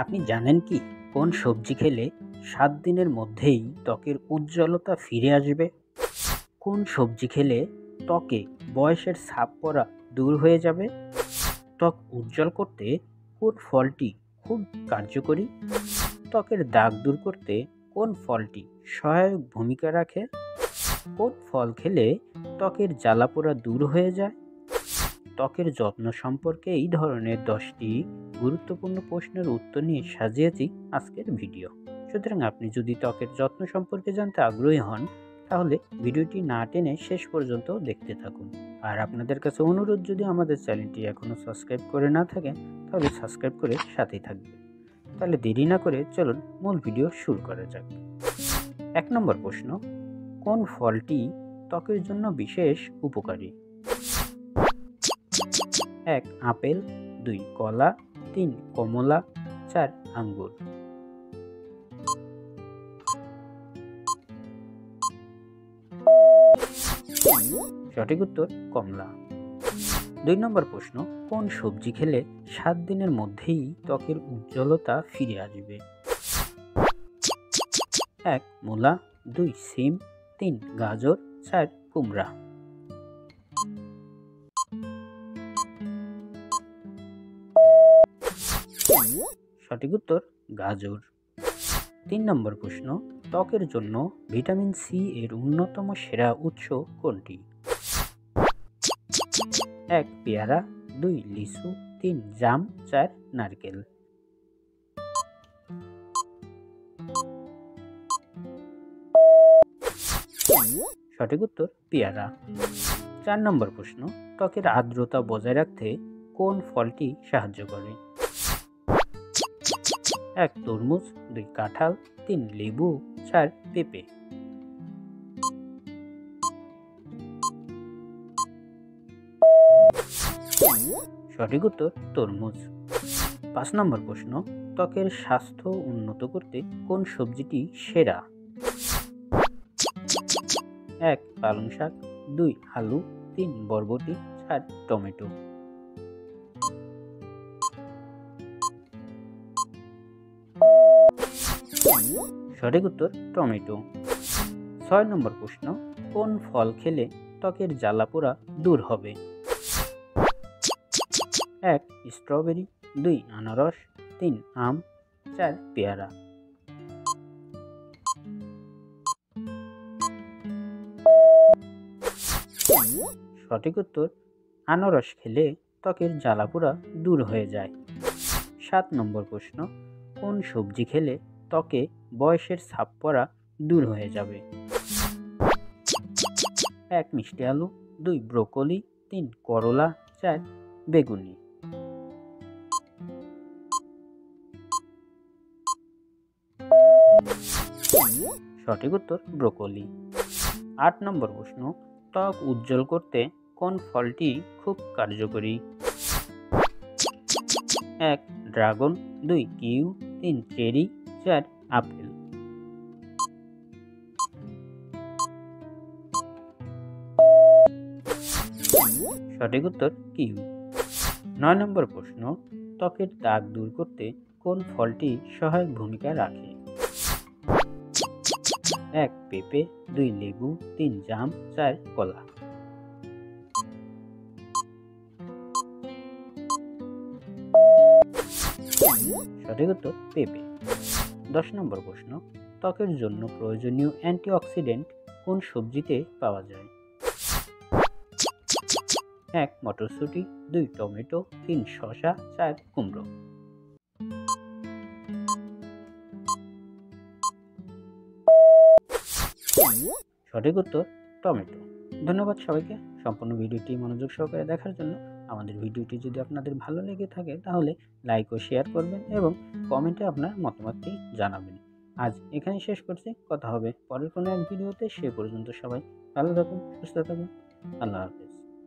আপনি জানেন কি কোন সবজি খেলে 7 দিনের মধ্যেই ত্বকের উজ্জ্বলতা ফিরে আসবে? কোন সবজি খেলে ত্বকে বয়সের ছাপ পড়া দূর হয়ে যাবে? ত্বক উজ্জ্বল করতে কোন ফলটি খুব কার্যকরী? ত্বকের দাগ দূর করতে কোন ফলটি সহায়ক ভূমিকা রাখে? কোন ফল খেলে ত্বকের জ্বালাপোড়া দূর হয়ে যায়? ত্বকের যত্ন সম্পর্কে এই ধরনের 10টি গুরুত্বপূর্ণ প্রশ্নের উত্তর নিয়ে সাজিয়েছি আজকের ভিডিও। সুতরাং আপনি যদি ত্বকের যত্ন সম্পর্কে জানতে আগ্রহী হন তাহলে ভিডিওটি না টেনে শেষ পর্যন্ত দেখতে থাকুন। আর আপনাদের কাছে অনুরোধ, যদি আমাদের চ্যানেলটি এখনও সাবস্ক্রাইব করে না থাকেন তাহলে সাবস্ক্রাইব করে সাথেই থাকবেন। তাহলে দেরি না করে চলুন মূল ভিডিও শুরু করা যাক। 1 নম্বর প্রশ্ন, কোন ফলটি ত্বকের জন্য বিশেষ উপকারী? 1 আপেল, 2 কলা, 3 কমলা, 4 আঙ্গুর। সঠিক উত্তর কমলা। 2 নম্বর প্রশ্ন, কোন সবজি খেলে 7 দিনের মধ্যেই ত্বকের উজ্জ্বলতা ফিরে আসবে? 1 মূলা, 2 সিম, 3 গাজর, 4 কুমড়া। সঠিক উত্তর গাজর। 3 নম্বর প্রশ্ন, ত্বকের জন্য ভিটামিন সি এর অন্যতম সেরা উৎস কোনটি? 1 পেয়ারা, 2 লিচু, 3 জাম, 4 নারকেল। সঠিক উত্তর পেয়ারা। 4 নম্বর প্রশ্ন, ত্বকের আর্দ্রতা বজায় রাখতে কোন ফলটি সাহায্য করে? 1 তরমুজ, 2 কাঁঠাল, 3 লেবু, 4 পেঁপে। সঠিক উত্তর তরমুজ। 5 নম্বর প্রশ্ন, ত্বকের স্বাস্থ্য উন্নত করতে কোন সবজিটি সেরা? 1 পালং শাক, 2 আলু, 3 বরবটি, 4 টমেটো। সঠিক উত্তর টমেটো। 6 নম্বর প্রশ্ন, কোন ফল খেলে ত্বকের জ্বালাপোড়া দূর হবে? 1 স্ট্রবেরি, 2 আনারস, 3 আম, 4 পেয়ারা। সঠিক উত্তর আনারস খেলে ত্বকের জ্বালাপোড়া দূর হয়ে যায়। 7 নম্বর প্রশ্ন, কোন সবজি খেলে ত্বকে বয়সের ছাপ পড়া দূর হয়ে যাবে? 1 মিষ্টি আলু, 2 ব্রোকলি, 3 করলা, 4 বেগুনি। সঠিক উত্তর ব্রোকলি। 8 নম্বর প্রশ্ন, ত্বক উজ্জ্বল করতে কোন ফলটি খুব কার্যকরী? 1 ড্রাগন, 2 কিউ, 3 চেরি, 4 আপেল। সঠিক উত্তর কিউ। 9 নম্বর প্রশ্ন, ত্বকের দাগ দূর করতে কোন ফলটি সহায়ক ভূমিকা রাখে? 1 পেঁপে, 2 লেবু, 3 জাম, 4 কলা। সঠিক উত্তর পেঁপে। 10 নম্বর প্রশ্ন, ত্বকের জন্য প্রয়োজনীয় অ্যান্টিঅক্সিডেন্ট কোন সবজিতে পাওয়া যায়? 1 মটরশুঁটি, 2 টমেটো, 3 শসা, 4 কুমড়ো। সঠিক উত্তর টমেটো। ধন্যবাদ সবাইকে সম্পূর্ণ ভিডিওটি মনোযোগ সহকারে দেখার জন্য। আমাদের ভিডিওটি যদি আপনাদের ভালো লেগে থাকে তাহলে লাইক ও শেয়ার করবেন এবং কমেন্টে আপনার মতামতটি জানাবেন। আজ এখানে শেষ করছি, কথা হবে পরের কোনো এক ভিডিওতে। সে পর্যন্ত সবাই ভালো থাকুন, সুস্থ থাকুন। আল্লাহ হাফেজ।